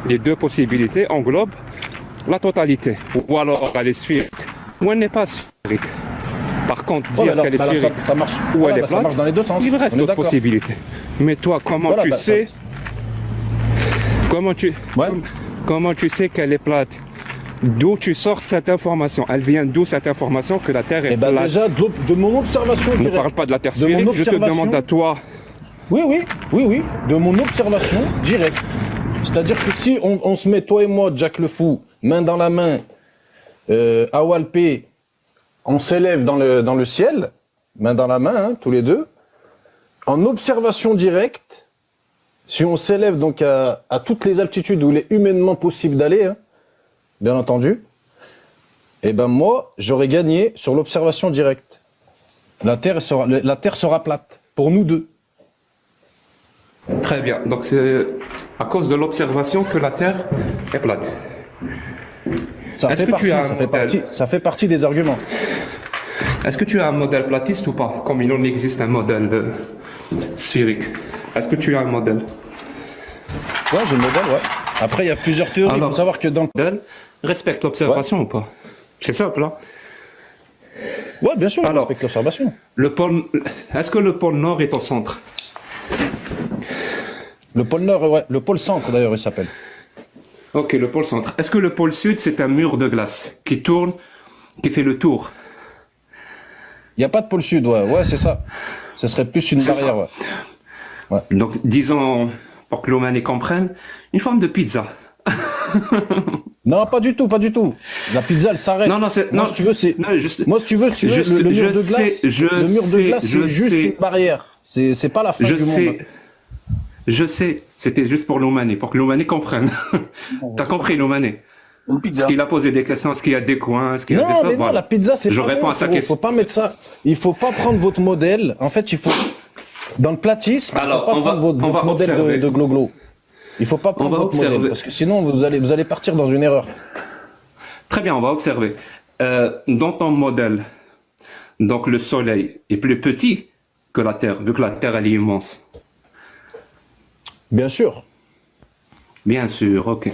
les deux possibilités englobent la totalité. Ou alors elle est sphérique, ou elle n'est pas sphérique. Par contre, dire qu'elle est sphérique ça marche. ou Voilà, elle est ça marche plate, dans les deux sens. il reste On est d'autres d'accord. possibilités. Mais toi, comment Voilà, tu bah, sais, Ouais. comment tu sais qu'elle est plate? D'où tu sors cette information? Elle vient d'où cette information que la Terre est Et ben plate? déjà, de mon observation Ne directe. parle pas de la Terre De mon sphérique, je te observation. demande à toi. Oui, de mon observation directe. C'est-à-dire que si on se met, toi et moi, Jack le Fou, main dans la main, à Walpé, on s'élève dans le ciel, main dans la main, hein, tous les deux, en observation directe, si on s'élève donc à toutes les altitudes où il est humainement possible d'aller, hein, bien entendu, et ben moi, j'aurais gagné sur l'observation directe. La Terre sera plate, pour nous deux. Très bien. Donc c'est à cause de l'observation que la Terre est plate. Est-ce que tu as un modèle? Ça fait partie des arguments. Est-ce que tu as un modèle platiste ou pas? Comme il en existe un modèle sphérique. Est-ce que tu as un modèle? Ouais, j'ai le modèle, ouais. Après, il y a plusieurs théories. Il Alors, faut savoir que dans... Modèle respecte l'observation ou pas? C'est simple, hein? Ouais, bien sûr, je Alors, respecte l'observation. Est-ce que le pôle Nord est au centre? Le pôle Nord, ouais. Le pôle Centre, d'ailleurs, il s'appelle. Ok, le pôle centre. Est-ce que le pôle Sud, c'est un mur de glace qui tourne, qui fait le tour? Il n'y a pas de pôle Sud, ouais. Ouais, c'est ça. Ce serait plus une C'est barrière, ça. ouais. Donc, disons, pour que l'humain comprenne, une forme de pizza. Non, pas du tout, pas du tout. La pizza, elle s'arrête. Non, c'est... Moi, Non, si tu veux, c'est... Non, juste... Moi, si tu veux, le mur de glace, le mur de glace, c'est juste une barrière. C'est pas la fin du monde. Je sais, c'était juste pour l'Oumani, pour que l'Oumani comprenne. T'as compris, l'Oumani? Une pizza. Est-ce qu'il a posé des questions, est-ce qu'il y a des coins, est-ce qu'il y a des Non, ça, mais non, voilà. la pizza, c'est Je pas réponds bon, à sa frérot. question. Faut pas mettre ça. Il faut pas prendre votre modèle. En fait, il faut dans le platisme. Alors, il faut pas prendre votre modèle observer. de Gloglo. Il faut pas prendre va votre observer. modèle parce que sinon vous allez partir dans une erreur. Très bien, on va observer. Dans ton modèle, donc le Soleil est plus petit que la Terre, vu que la Terre elle est immense. Bien sûr. Bien sûr, ok.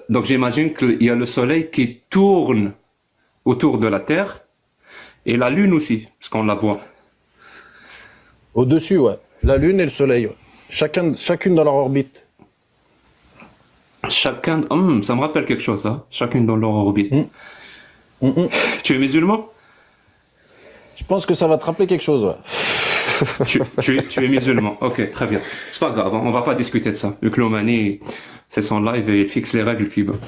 Donc j'imagine qu'il y a le Soleil qui tourne autour de la Terre et la Lune aussi, parce qu'on la voit. Au-dessus, ouais. La Lune et le Soleil. Ouais. Chacune dans leur orbite. Chacun, ça me rappelle quelque chose, hein. Chacune dans leur orbite. Tu es musulman? Je pense que ça va te rappeler quelque chose, ouais. tu es musulman, ok, très bien. C'est pas grave, on va pas discuter de ça. Vu que l'Omani, c'est son live et il fixe les règles qu'il veut.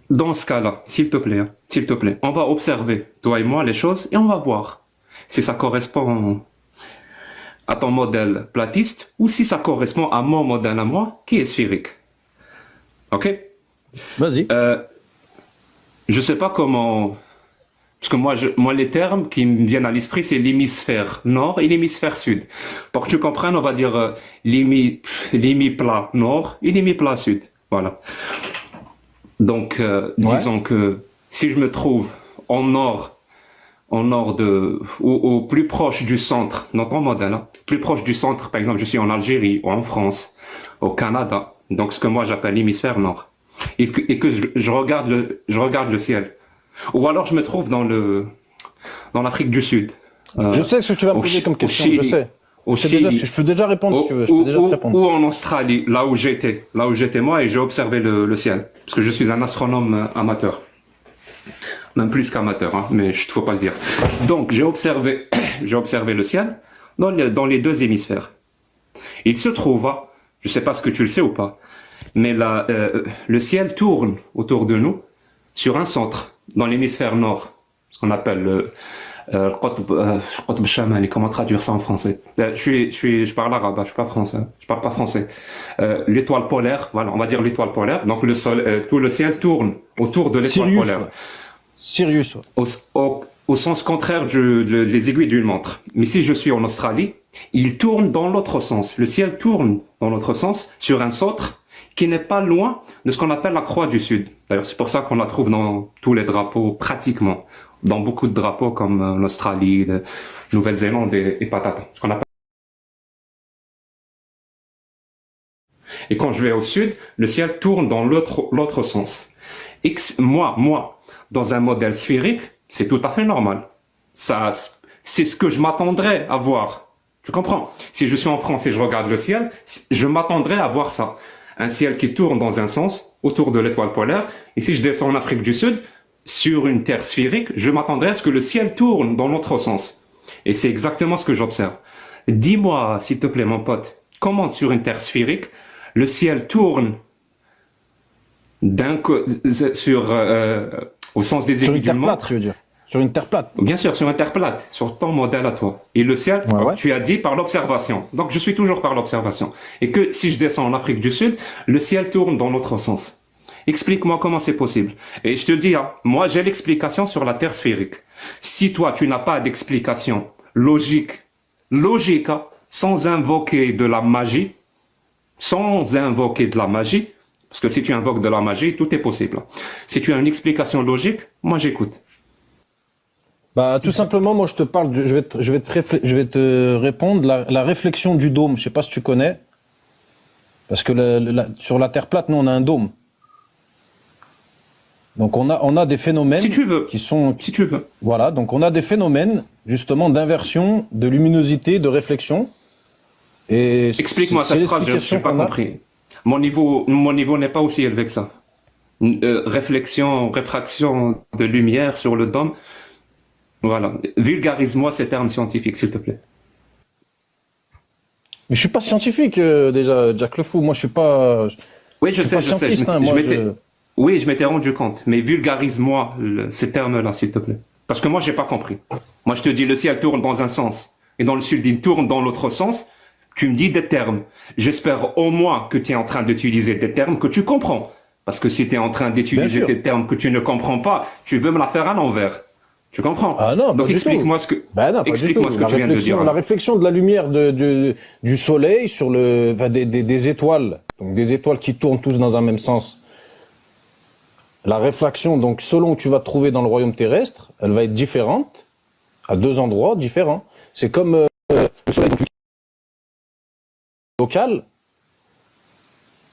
Dans ce cas-là, s'il te plaît, on va observer, toi et moi, les choses et on va voir si ça correspond à ton modèle platiste ou si ça correspond à mon modèle à moi qui est sphérique. Ok? Vas-y. Je sais pas comment... Parce que moi, les termes qui me viennent à l'esprit, c'est l'hémisphère nord et l'hémisphère sud. Pour que tu comprennes, on va dire l'hémiplat nord et l'hémiplat sud. Voilà. Donc, disons que si je me trouve au nord au plus proche du centre, dans ton modèle, hein, plus proche du centre, par exemple, je suis en Algérie, ou en France, au Canada, donc ce que moi j'appelle l'hémisphère nord, et que je regarde le ciel. Ou alors je me trouve dans l'Afrique du Sud. Je sais ce que tu vas me poser comme question, Chili, je sais. Au Chili, Je peux déjà répondre si tu veux. Je peux déjà te répondre. ou en Australie, là où j'étais moi et j'ai observé le ciel. Parce que je suis un astronome amateur. Même plus qu'amateur, hein, mais il ne faut pas le dire. Donc j'ai observé le ciel dans les deux hémisphères. Il se trouve, hein, je ne sais pas ce que tu le sais ou pas, mais le ciel tourne autour de nous sur un centre, dans l'hémisphère nord, ce qu'on appelle le Qutb Shamali. Comment traduire ça en français? Je parle arabe, je suis pas français, je parle pas français. L'étoile polaire, voilà, on va dire l'étoile polaire. Donc tout le ciel tourne autour de l'étoile polaire. Ouais. Sirius. Ouais. Au sens contraire des aiguilles d'une montre. Mais si je suis en Australie, il tourne dans l'autre sens. Le ciel tourne dans l'autre sens sur un centre qui n'est pas loin de ce qu'on appelle la Croix du Sud. D'ailleurs, c'est pour ça qu'on la trouve dans tous les drapeaux, pratiquement. Dans beaucoup de drapeaux comme l'Australie, la Nouvelle-Zélande et patata. Ce qu'on appelle. Et quand je vais au sud, le ciel tourne dans l'autre sens. Moi, dans un modèle sphérique, c'est tout à fait normal. Ça, c'est ce que je m'attendrais à voir. Tu comprends? Si je suis en France et je regarde le ciel, je m'attendrais à voir ça. Un ciel qui tourne dans un sens, autour de l'étoile polaire. Et si je descends en Afrique du Sud, sur une terre sphérique, je m'attendrais à ce que le ciel tourne dans l'autre sens. Et c'est exactement ce que j'observe. Dis-moi, s'il te plaît, mon pote, comment sur une terre sphérique, le ciel tourne au sens des Sur aiguilles une d'une terre montre. plate, tu veux dire. Sur une terre plate. Bien sûr, sur une terre plate, sur ton modèle à toi. Et le ciel, Ouais, ouais. tu as dit par l'observation. Donc, je suis toujours par l'observation. Et que si je descends en Afrique du Sud, le ciel tourne dans l'autre sens. Explique-moi comment c'est possible. Et je te le dis, hein, moi, j'ai l'explication sur la terre sphérique. Si toi, tu n'as pas d'explication logique, hein, sans invoquer de la magie, parce que si tu invoques de la magie, tout est possible. Si tu as une explication logique, moi, j'écoute. Bah, tout simplement, moi, je te parle, je vais te répondre la réflexion du dôme. Je sais pas si tu connais. Parce que sur la Terre plate, nous, on a un dôme. Donc, on a des phénomènes Si tu veux. qui sont, Si tu veux. voilà. Donc, on a des phénomènes, justement, d'inversion, de luminosité, de réflexion. Et Explique-moi c'est cette phrase, je n'ai l'explication pas qu'on a. compris. Mon niveau n'est pas aussi élevé que ça. Réfraction de lumière sur le dôme. Voilà. Vulgarise-moi ces termes scientifiques, s'il te plaît. Mais je suis pas scientifique, déjà, Jack le Fou. Moi, je suis pas Oui, je sais. scientiste, hein, Oui, je m'étais rendu compte. Mais vulgarise-moi ces termes-là, s'il te plaît. Parce que moi, j'ai pas compris. Moi, je te dis, le ciel tourne dans un sens. Et dans le sud, il tourne dans l'autre sens. Tu me dis des termes. J'espère au moins que tu es en train d'utiliser des termes que tu comprends. Parce que si tu es en train d'utiliser des termes que tu ne comprends pas, tu veux me la faire à l'envers. Tu comprends? Ah non, donc explique-moi ce que, explique-moi ce que tu viens de dire. La réflexion de la lumière du soleil sur des étoiles, donc des étoiles qui tournent tous dans un même sens. La réflexion, donc selon où tu vas te trouver dans le royaume terrestre, elle va être différente à deux endroits différents. C'est comme le soleil local.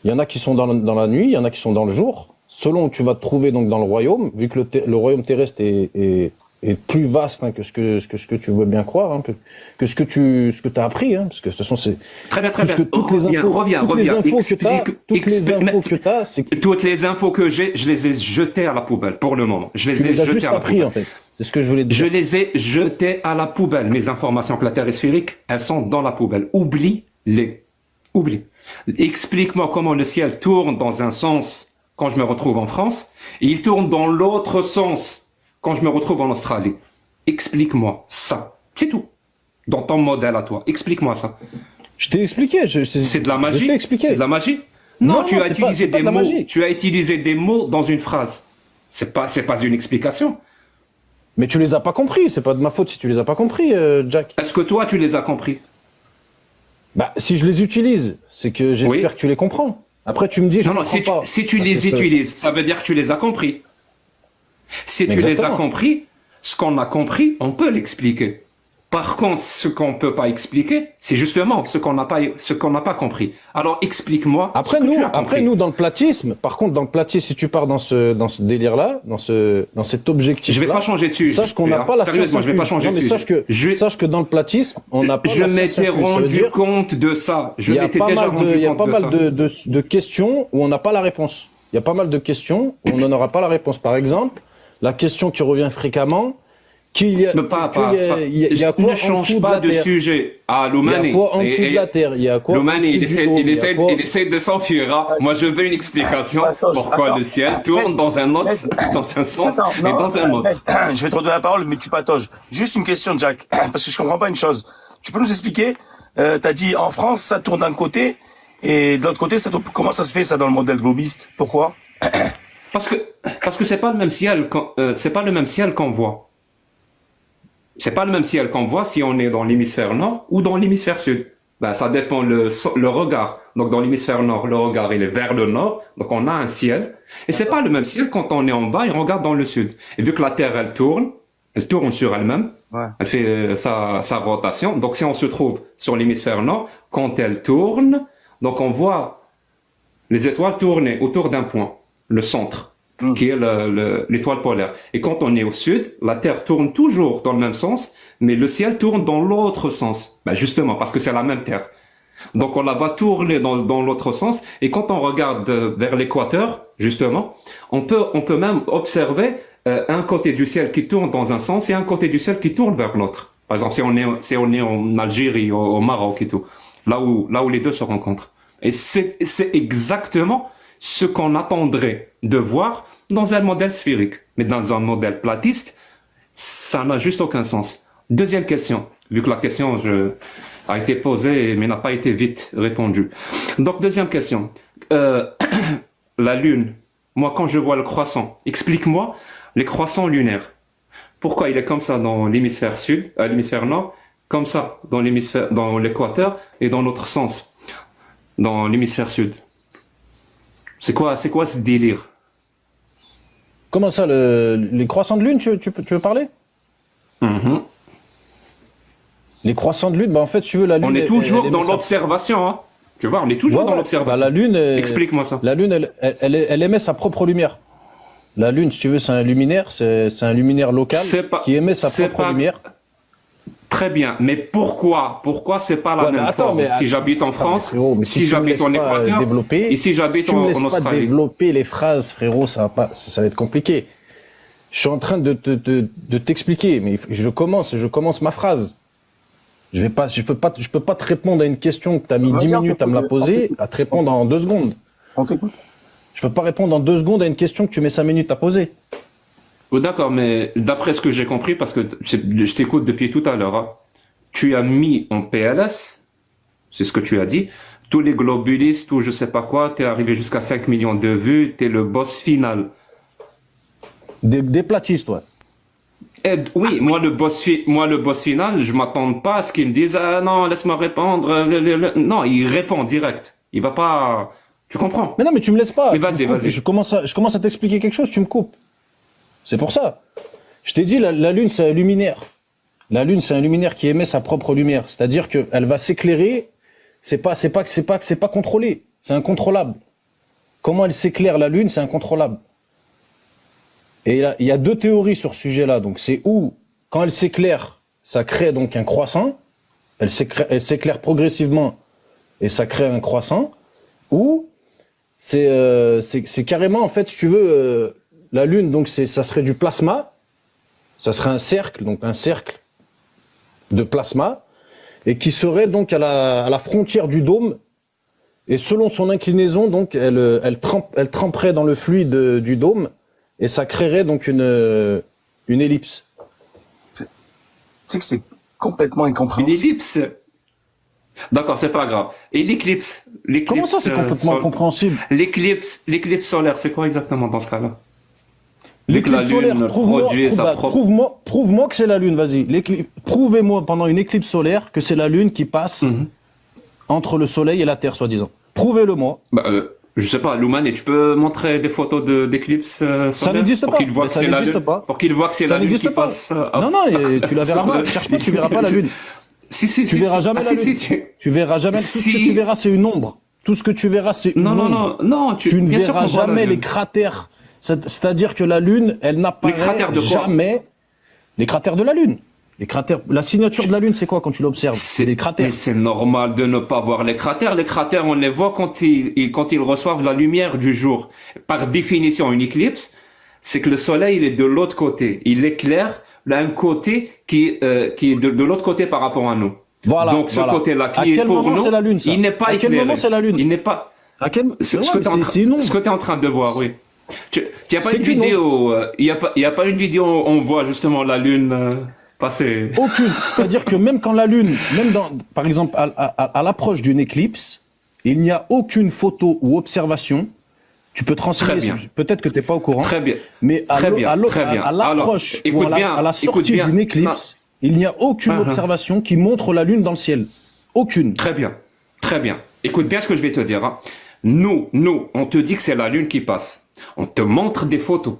Il y en a qui sont dans la nuit, il y en a qui sont dans le jour. Selon où tu vas te trouver donc dans le royaume, vu que le royaume terrestre est plus vaste, hein, que ce que tu veux bien croire, hein, que ce que tu as appris, hein, parce que de toute façon c'est très bien. Reviens. Toutes les infos que tu as, c'est que toutes les infos que j'ai, je les ai jetées à la poubelle pour le moment. Je les tu ai les as jetées juste à la appris poubelle. en fait. C'est ce que je voulais te dire. Je les ai jetées à la poubelle. Mes informations que la Terre est sphérique, elles sont dans la poubelle. Oublie-les. Oublie. Explique-moi comment le ciel tourne dans un sens quand je me retrouve en France et il tourne dans l'autre sens quand je me retrouve en Australie. Explique-moi ça. C'est tout. Dans ton modèle à toi. Explique-moi ça. Je t'ai expliqué. C'est de la magie. Je t'ai expliqué. C'est de la magie. Non, tu as utilisé des mots. Tu as utilisé des mots dans une phrase. C'est pas une explication. Mais tu les as pas compris. C'est pas de ma faute si tu les as pas compris, Jack. Est-ce que toi, tu les as compris? Bah, si je les utilise, c'est que j'espère que tu les comprends. Après, tu me dis, je non, comprends pas. Si tu les utilises, ça veut dire que tu les as compris. Si tu les as compris, ce qu'on a compris, on peut l'expliquer. Par contre, ce qu'on peut pas expliquer, c'est justement ce qu'on n'a pas compris. Alors, explique-moi. Après, nous, dans le platisme, par contre, dans le platisme, si tu pars dans ce délire-là, dans cet objectif-là. Je vais pas changer dessus. Sache qu'on n'a pas la Sérieusement, je vais pas changer dessus. Sache que dans le platisme, on n'a pas Je m'étais rendu compte de ça. Je m'étais déjà rendu compte de ça. Il y a pas mal de questions où on n'a pas la réponse. Il y a pas mal de questions où on n'en aura pas la réponse. Par exemple, la question qui revient fréquemment, ne change pas de sujet. Ah, Loumani. Il y a quoi en dessous de la Terre? Il y a quoi? Loumani, il essaie de s'enfuir. Moi, je veux une explication pourquoi le ciel tourne dans un sens et dans un autre. Je vais te redonner la parole, mais tu patauges. Juste une question, Jack, parce que je comprends pas une chose. Tu peux nous expliquer? T'as dit en France, ça tourne d'un côté, et de l'autre côté, ça tourne. Comment ça se fait ça dans le modèle globiste? Pourquoi? Parce que c'est pas le même ciel qu'on voit. C'est pas le même ciel qu'on voit si on est dans l'hémisphère nord ou dans l'hémisphère sud. Ben, ça dépend le regard. Donc, dans l'hémisphère nord, le regard, il est vers le nord. Donc, on a un ciel. Et c'est pas le même ciel quand on est en bas et on regarde dans le sud. Et vu que la Terre, elle tourne sur elle-même. Ouais. Elle fait sa rotation. Donc, si on se trouve sur l'hémisphère nord, quand elle tourne, donc on voit les étoiles tournaient autour d'un point, le centre, qui est l'étoile polaire. Et quand on est au sud, la Terre tourne toujours dans le même sens, mais le ciel tourne dans l'autre sens. Ben justement, parce que c'est la même Terre. Donc on la va tourner dans l'autre sens. Et quand on regarde vers l'équateur, justement, on peut même observer un côté du ciel qui tourne dans un sens et un côté du ciel qui tourne vers l'autre. Par exemple, si on est en Algérie, au Maroc et tout, là où les deux se rencontrent. Et c'est exactement ce qu'on attendrait de voir dans un modèle sphérique. Mais dans un modèle platiste, ça n'a juste aucun sens. Deuxième question, vu que la question a été posée mais n'a pas été vite répondue. Donc, deuxième question. La Lune, moi quand je vois le croissant, explique-moi les croissants lunaires. Pourquoi il est comme ça dans l'hémisphère sud, l'hémisphère nord, comme ça dans l'équateur et dans l'autre sens, dans l'hémisphère sud. C'est quoi ce délire? Comment ça, les croissants de lune, tu veux parler? Les croissants de lune, bah en fait, tu veux, la lune... On est toujours dans l'observation, hein. Tu vois, on est toujours dans l'observation. Bah, la lune... Explique-moi ça. La lune, elle émet sa propre lumière. La lune, si tu veux, c'est un luminaire, c'est un luminaire local qui émet sa propre lumière. Très bien, mais pourquoi c'est pas la même forme? Si j'habite en France, si j'habite en Équateur, et si j'habite en Australie. Tu ne me laisses pas développer les phrases, frérot, ça va être compliqué. Je suis en train de t'expliquer, mais je commence ma phrase. Je peux pas te répondre à une question que tu as mis 10 minutes à me la poser, à te répondre en 2 secondes. On t'écoute. Je peux pas répondre en 2 secondes à une question que tu mets 5 minutes à poser. Oh, d'accord, mais d'après ce que j'ai compris, parce que je t'écoute depuis tout à l'heure, hein, tu as mis en PLS, c'est ce que tu as dit, tous les globulistes ou je sais pas quoi, t'es arrivé jusqu'à 5 millions de vues, t'es le boss final. Des platistes, ouais. Oui, moi le boss final, je m'attends pas à ce qu'il me dise ah non, laisse-moi répondre. Non, il répond direct. Il va pas. Tu comprends? Mais non, mais tu me laisses pas. Mais vas-y. Je commence à t'expliquer quelque chose, tu me coupes. C'est pour ça. Je t'ai dit, la Lune, c'est un luminaire. La Lune, c'est un luminaire qui émet sa propre lumière. C'est-à-dire qu'elle va s'éclairer. C'est pas contrôlé. C'est incontrôlable. Comment elle s'éclaire, la Lune, c'est incontrôlable. Et il y a 2 théories sur ce sujet-là. Donc, c'est où, quand elle s'éclaire, ça crée donc un croissant. Elle s'éclaire progressivement et ça crée un croissant. Ou, c'est carrément, en fait, si tu veux, la Lune, donc ça serait du plasma, ça serait un cercle de plasma, et qui serait donc à la frontière du dôme, et selon son inclinaison, donc elle tremperait dans le fluide du dôme, et ça créerait donc une ellipse. Tu sais que c'est complètement incompréhensible. Une ellipse. D'accord, c'est pas grave. Et l'éclipse? Comment ça, c'est complètement incompréhensible? L'éclipse solaire, c'est quoi exactement dans ce cas-là? L'éclipse solaire, prouve-moi que c'est la Lune, vas-y. Prouvez-moi pendant une éclipse solaire que c'est la Lune qui passe entre le Soleil et la Terre, soi-disant. Prouvez-le-moi. Je sais pas, Louman, et tu peux montrer des photos d'éclipse solaire? Ça n'existe pas. Ça n'existe pas. Pour qu'il voit que c'est la Lune qui passe. Non, tu la verras pas. Cherche pas, tu verras pas la Lune. Tu verras jamais la Lune. Tu verras jamais. Tout ce que tu verras, c'est une ombre. Tout ce que tu verras, c'est une ombre. Non. Tu ne verras jamais les cratères. C'est-à-dire que la Lune, elle n'apparaît jamais. Les cratères de la Lune. La signature de la Lune, c'est quoi quand tu l'observes? C'est des cratères. Mais c'est normal de ne pas voir les cratères. Les cratères, on les voit quand ils reçoivent la lumière du jour. Par définition, une éclipse, c'est que le soleil, il est de l'autre côté. Il éclaire d'un côté qui est de l'autre côté par rapport à nous. Voilà. Donc ce côté-là qui est pour nous, il n'est pas éclairé. À quel moment c'est la Lune? Il n'est pas. Ce que tu es en train de voir, oui. Il n'y a pas une vidéo. Il y a pas une vidéo où on voit justement la Lune. Aucune. C'est-à-dire que même quand la Lune, par exemple, à l'approche d'une éclipse, il n'y a aucune photo ou observation. Tu peux te renseigner. Peut-être que tu n'es pas au courant. Très bien. Mais à l'approche ou à la sortie d'une éclipse, il n'y a aucune observation qui montre la Lune dans le ciel. Aucune. Très bien. Écoute bien ce que je vais te dire. Hein. Nous, on te dit que c'est la Lune qui passe. On te montre des photos.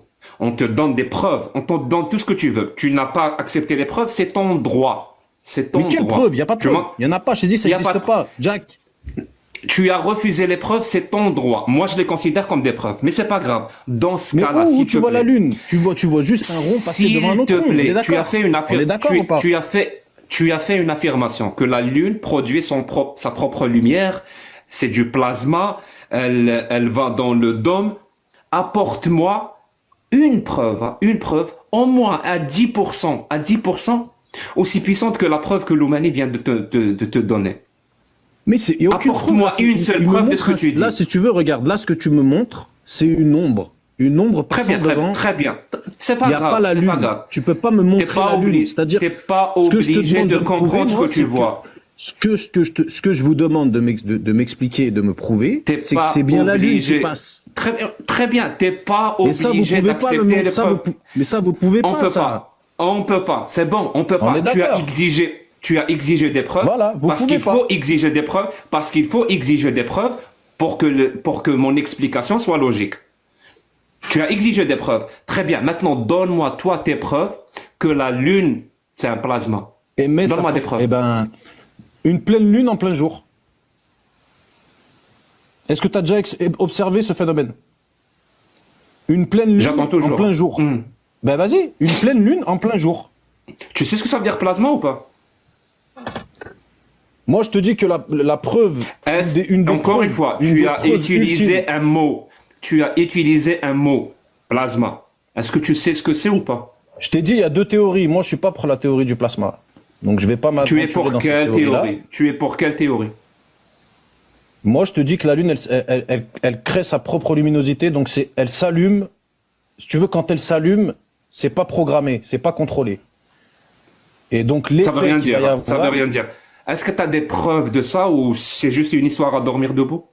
On te donne des preuves, on te donne tout ce que tu veux. Tu n'as pas accepté les preuves, c'est ton droit. C'est ton droit. Mais quelle preuve? Il n'y a pas de preuve. Il n'y en a pas, je t'ai dit, ça n'existe pas. Jack. tu as refusé les preuves, c'est ton droit. Moi, je les considère comme des preuves, mais c'est pas grave. Dans ce Mais cas-là, où s'il tu te vois la plaît, lune? Tu vois juste un rond passer devant un s'il autre te rond. On est plaît, tu as d'accord. fait une On est d'accord ou pas? tu as fait une affirmation que la Lune produit sa propre lumière, c'est du plasma, elle va dans le dôme. Apporte-moi une preuve, hein, au moins à 10%, aussi puissante que la preuve que l'Oumani vient de te donner. Mais il y a aucune Apporte-moi preuve, là. une seule Il me preuve de montre ce que tu dis. Là, si tu veux, regarde, là, ce que tu me montres, c'est une ombre. Une ombre Très passant bien, devant. très bien. C'est Il pas n'y a grave, pas la c'est lune. pas grave. Tu peux pas me montrer T'es pas la lune. obligé, C'est-à-dire, t'es pas ce que je te obligé demande de me prouver, comprendre ce moi, que c'est tu vois. Ce que je vous demande de m'expliquer et de me prouver, T'es c'est que pas c'est bien la lune qui obligé. passe. Très bien. T'es pas Mais ça, vous obligé pouvez pas me d'accepter montrer. les preuves. Mais ça, vous pouvez On pas, peut ça. pas. On peut pas. C'est bon, on peut On pas. est d'accord. Tu as exigé des preuves. Voilà, vous parce pouvez qu'il pas. faut exiger des preuves. Parce qu'il faut exiger des preuves pour que mon explication soit logique. Tu as exigé des preuves. Très bien. Maintenant, donne-moi, toi, tes preuves que la Lune, c'est un plasma. Donne-moi des preuves. Eh ben, une pleine lune en plein jour. Est-ce que tu as déjà observé ce phénomène? Une pleine lune J'attends toujours. en plein jour. Ben vas-y, une pleine lune en plein jour. Tu sais ce que ça veut dire plasma ou pas? Moi, je te dis que la preuve... Encore une fois, tu as utilisé un mot. Tu as utilisé un mot, plasma. Est-ce que tu sais ce que c'est ou pas? Je t'ai dit, il y a deux théories. Moi, je suis pas pour la théorie du plasma. Donc, je vais pas Tu es m'aventurer pour dans cette quelle théorie-là. théorie? Tu es pour quelle théorie? Moi, je te dis que la Lune, elle crée sa propre luminosité. Donc, elle s'allume. Si tu veux, quand elle s'allume, c'est pas programmé, c'est pas contrôlé. Et donc, l'effet Ça veut rien qu'il va y dire. avoir- Ça veut rien dire. Est-ce que tu as des preuves de ça ou c'est juste une histoire à dormir debout?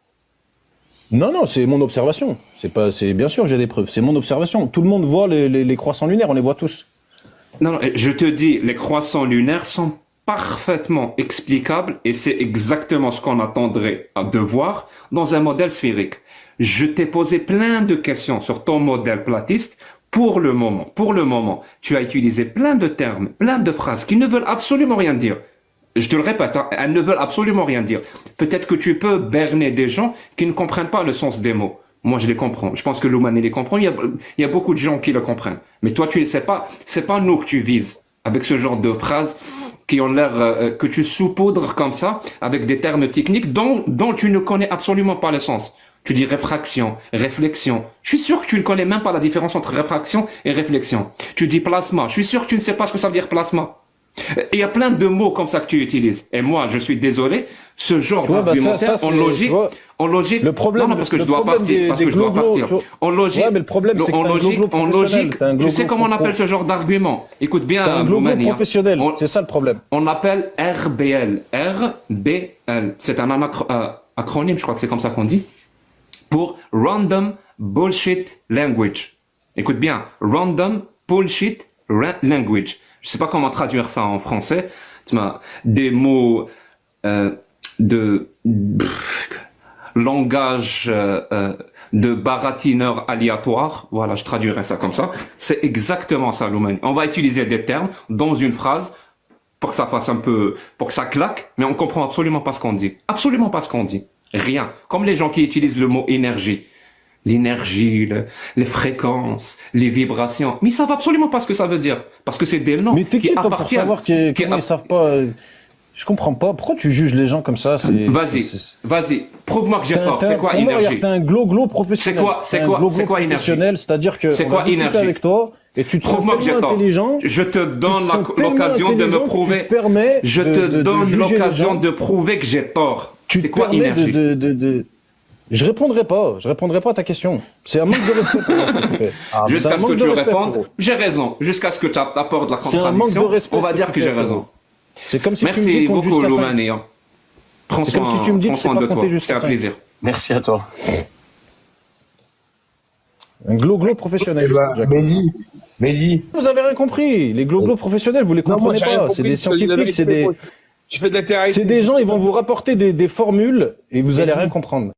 Non, non, c'est mon observation. C'est bien sûr que j'ai des preuves. C'est mon observation. Tout le monde voit les croissants lunaires, on les voit tous. Non, non, je te dis, les croissants lunaires sont parfaitement explicables et c'est exactement ce qu'on attendrait de voir dans un modèle sphérique. Je t'ai posé plein de questions sur ton modèle platiste. Pour le moment, tu as utilisé plein de termes, plein de phrases qui ne veulent absolument rien dire. Je te le répète, hein, elles ne veulent absolument rien dire. Peut-être que tu peux berner des gens qui ne comprennent pas le sens des mots. Moi, je les comprends. Je pense que Loumani les comprend. Il y a beaucoup de gens qui le comprennent. Mais toi, c'est pas nous que tu vises avec ce genre de phrases qui ont l'air que tu saupoudres comme ça avec des termes techniques dont tu ne connais absolument pas le sens. Tu dis réfraction, réflexion. Je suis sûr que tu ne connais même pas la différence entre réfraction et réflexion. Tu dis plasma. Je suis sûr que tu ne sais pas ce que ça veut dire plasma. Et il y a plein de mots comme ça que tu utilises. Et moi, je suis désolé, ce genre d'argumentaire, en logique, le problème, non, parce que je dois problème partir, parce que je dois partir. En logique, ouais, mais le problème, c'est que en logique, tu sais comment on appelle ce genre d'argument? Écoute bien, un global Loumani, hein. professionnel, c'est ça le problème. On appelle RBL. RBL. C'est un acronyme, je crois que c'est comme ça qu'on dit, pour Random Bullshit Language. Écoute bien, Random Bullshit Language. Je sais pas comment traduire ça en français. Des mots langage de baratineur aléatoire. Voilà, je traduirais ça comme ça. C'est exactement ça, Loumani. On va utiliser des termes dans une phrase pour que ça fasse un peu, pour que ça claque, mais on comprend absolument pas ce qu'on dit. Absolument pas ce qu'on dit. Rien. Comme les gens qui utilisent le mot énergie. L'énergie, les fréquences, les vibrations. Mais ils savent absolument pas ce que ça veut dire. Parce que c'est des noms Mais t'es qui qui toi pour appartiennent. savoir comment ils savent pas Je comprends pas. Pourquoi tu juges les gens comme ça? Vas-y. Prouve-moi que j'ai tort. C'est quoi énergie? T'es un glo professionnel. C'est quoi énergie? C'est-à-dire que c'est quoi énergie avec toi et tu te sens Prouve-moi que j'ai tellement tort. intelligent. Je te donne tu te sens l'occasion de tellement me prouver. que tu te permets Je te de donne juger les l'occasion gens. de prouver que j'ai tort. Tu C'est te quoi permets énergie? Je répondrai pas à ta question. C'est un manque de respect pour moi que tu fais. Jusqu'à ce que tu répondes, frérot. j'ai raison. Jusqu'à ce que tu apportes la C'est un manque de contradiction, respect. on va ce dire tu que fais, j'ai raison. frérot. C'est comme si tu me dis Merci compte beaucoup, jusqu'à 5. Loumani. Prends C'est comme si tu me dis que tu sais soin pas de toi. compter C'était jusqu'à un 5. plaisir. Merci à toi. Un glo professionnel. Jacques. Mehdi. Vous avez rien compris. Les glo professionnels, vous les Non, moi, comprenez j'ai rien pas. compris, C'est des je te dis la scientifiques, vérité. Je fais de la c'est des gens, ils vont vous rapporter des formules et vous allez rien comprendre.